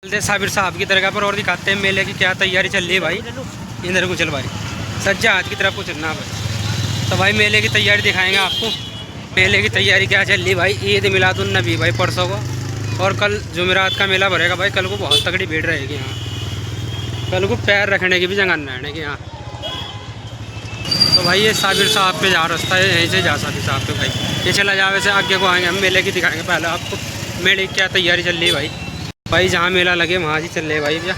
चलते साबिर साहब की दरगाह पर और दिखाते हैं मेले की क्या तैयारी चल रही है भाई। इधर को चल भाई, सज्जा हाथ की तरफ को चलना भाई। तो भाई मेले की तैयारी दिखाएंगे आपको। मेले की तैयारी क्या चल रही भाई। ईद मिलादुन नबी भाई परसों को, और कल जुमेरात का मेला भरेगा भाई। कल को बहुत तगड़ी भीड़ रहेगी यहाँ। कल को पैर रखने की भी जगह नहीं रहने की यहाँ। तो भाई ये साबिर साहब पे जा रास्ता है, यहीं से जा साबिर साहब पे भाई। ये चला जा, वैसे आगे को आएंगे हम, मेले की दिखाएंगे पहले आपको मेले की क्या तैयारी चल रही है भाई। भाई जहाँ मेला लगे वहाँ ही चल रहे भाई भैया।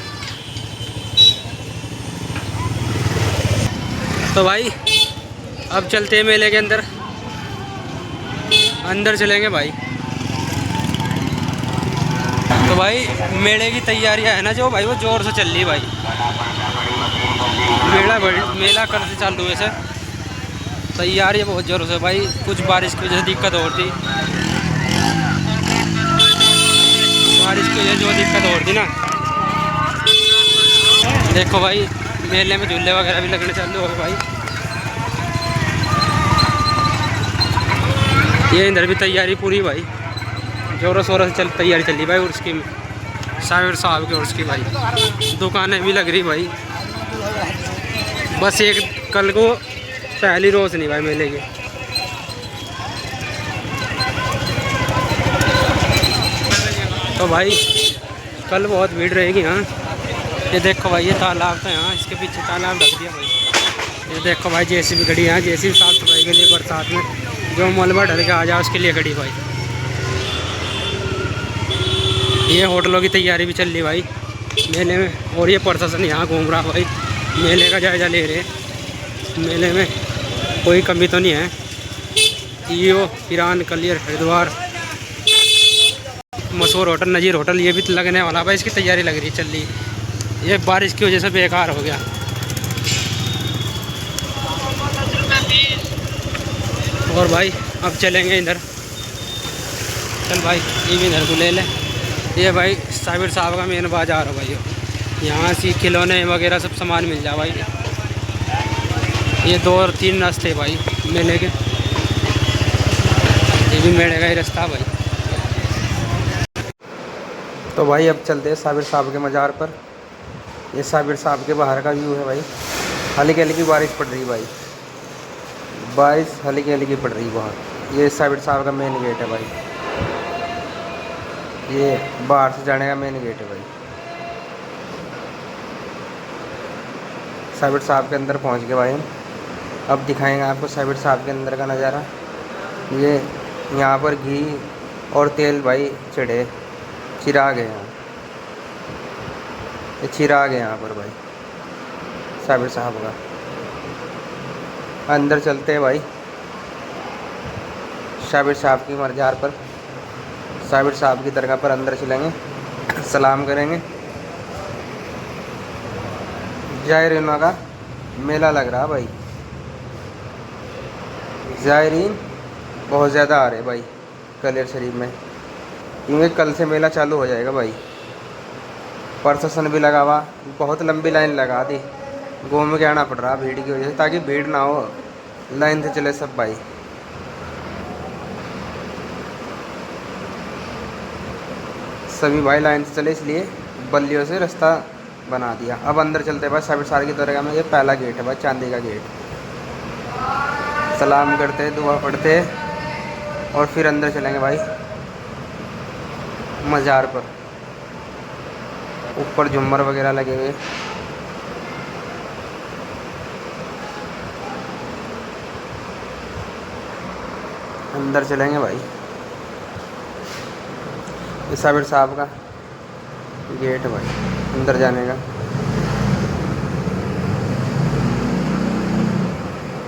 तो भाई अब चलते हैं मेले के अंदर, अंदर चलेंगे भाई। तो भाई मेले की तैयारियां है ना जो भाई, वो ज़ोर से चल रही भाई। मेला कल से चालू है से तैयारी बहुत ज़ोर से भाई। कुछ बारिश की वजह से दिक्कत हो रही थी, बारिश की वजह से जो दिक्कत हो रही थी ना। देखो भाई मेले में झूले वगैरह भी लगने चालू हो गए भाई। ये इधर भी तैयारी पूरी भाई, जोरों शोरों से तैयारी चल रही भाई। उर्स की साबिर साहब के उर्स की भाई, दुकानें भी लग रही भाई। बस एक कल को पहली रोज नहीं भाई मेले की। तो भाई कल बहुत भीड़ रहेगी यहाँ। ये देखो भाई, ये तालाब था यहाँ, इसके पीछे तालाब ढक दिया भाई। ये देखो भाई जेसीबी खड़ी है यहाँ, जेसीबी साफ सफाई के लिए बरसात में जो मलबा ढल के आ जाए उसके लिए खड़ी भाई। ये होटलों की तैयारी भी चल रही भाई मेले में, और ये प्रशासन यहाँ घूम रहा भाई, मेले का जायजा ले रहे। मेले में कोई कमी तो नहीं है। ईओ ईरान कलियर हरिद्वार मशहूर होटल नज़ीर होटल, ये भी लगने वाला भाई। इसकी तैयारी लग रही चल रही। ये बारिश की वजह से बेकार हो गया। और भाई अब चलेंगे इधर, चल भाई ये भी इधर को ले ले। ये भाई साबिर साहब का मेन बाजार है भाई। यहाँ से खिलौने वगैरह सब सामान मिल जाए भाई। ये 2 और 3 रास्ते भाई मेले के, ये भी मेले का ही रास्ता भाई। तो भाई अब चलते हैं साबिर साहब के मज़ार पर। ये साबिर साहब के बाहर का व्यू है भाई। हल्की हल्की बारिश पड़ रही भाई, बारिश हल्की हल्की पड़ रही बाहर। ये साबिर साहब का मेन गेट है भाई, ये बाहर से जाने का मेन गेट है भाई। साबिर साहब के अंदर पहुंच गए भाई हम। अब दिखाएंगे आपको साबिर साहब के अंदर का नज़ारा। ये यहाँ पर घी और तेल भाई चढ़े, चिराग है यहाँ, ये चिराग है यहाँ पर भाई साबिर साहब का। अंदर चलते हैं भाई साबिर साहब की मज़ार पर, साबिर साहब की दरगाह पर अंदर चलेंगे, सलाम करेंगे। जायरीन का मेला लग रहा भाई, जायरीन बहुत ज़्यादा आ रहे भाई कलेर शरीफ में, क्योंकि कल से मेला चालू हो जाएगा भाई। प्रशासन भी लगा हुआ, बहुत लंबी लाइन लगा दी, घूम के आना पड़ रहा भीड़ की वजह से, ताकि भीड़ ना हो, लाइन से चले सब भाई। सभी भाई लाइन से चले, इसलिए बल्लियों से रास्ता बना दिया। अब अंदर चलते भाई साबिर साहब की दरगाह में। ये पहला गेट है भाई, चांदी का गेट। सलाम करते, दुआ पढ़ते और फिर अंदर चलेंगे भाई मज़ार पर। ऊपर झूमर वगैरह लगे हुए, अंदर चलेंगे भाई। ये साबिर साहब का गेट है भाई अंदर जाने का।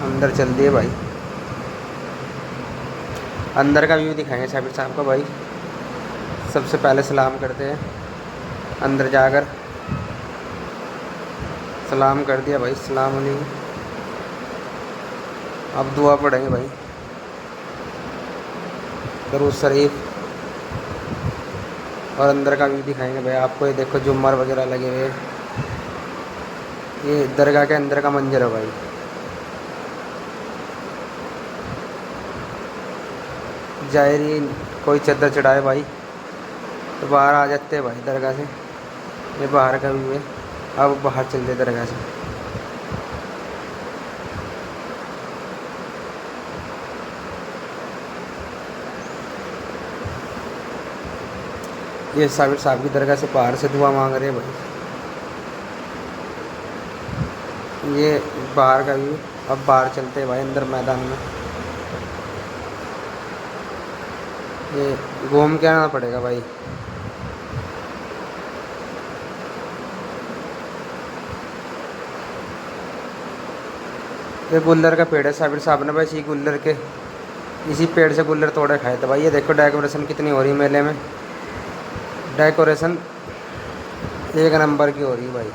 अंदर चल दिए भाई, अंदर का व्यू दिखाएंगे साबिर साहब का भाई। सबसे पहले सलाम करते हैं, अंदर जाकर सलाम कर दिया भाई, सलाम अलैकुम। अब दुआ पढ़ेंगे भाई, दरूद शरीफ, और अंदर का व्यू दिखाएंगे भाई आपको। ये देखो जुम्मर वगैरह लगे हुए, ये दरगाह के अंदर का मंजर है भाई। जायरीन कोई चद्दर चढ़ाए भाई तो बाहर आ जाते हैं भाई दरगाह से। ये बाहर का व्यू है। अब बाहर चलते दरगाह से। ये साबिर साहब की दरगाह से बाहर से दुआ मांग रहे हैं भाई। ये बाहर का व्यू। अब बाहर चलते हैं भाई अंदर मैदान में। ये घूम के आना पड़ेगा भाई। ये गुल्लर का पेड़ है साबिर साहब ने भाई इसी गुल्लर के इसी पेड़ से गुल्लर तोड़े खाए थे भाई। ये देखो डेकोरेशन कितनी हो रही है मेले में। डेकोरेशन एक नंबर की हो रही है भाई।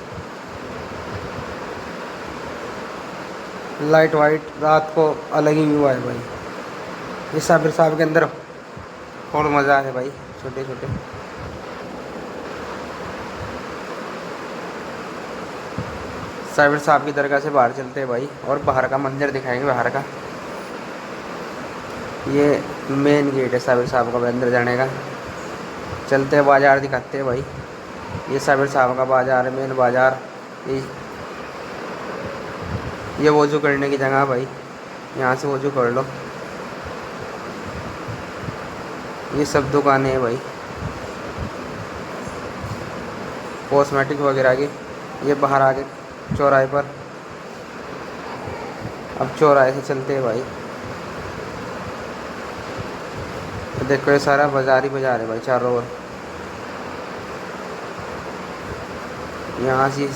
लाइट वाइट रात को अलग ही व्यू है भाई। ये साबिर साहब के अंदर और मज़ा है भाई। छोटे छोटे साबिर साहब की दरगाह से बाहर चलते हैं भाई और बाहर का मंदिर दिखाएंगे। बाहर का ये मेन गेट है साबिर साहब का अंदर जाने का। चलते हैं बाज़ार दिखाते हैं भाई। ये साबिर साहब का बाज़ार है, मेन बाज़ार। ये वज़ू करने की जगह है भाई। यहाँ से वज़ू कर लो। ये सब दुकानें हैं भाई कॉस्मेटिक वगैरह की। ये बाहर आके चौराहे पर। अब चौराहे से चलते हैं भाई। तो देखो ये सारा बाज़ार ही बाज़ार है भाई चारों ओर। यहाँ से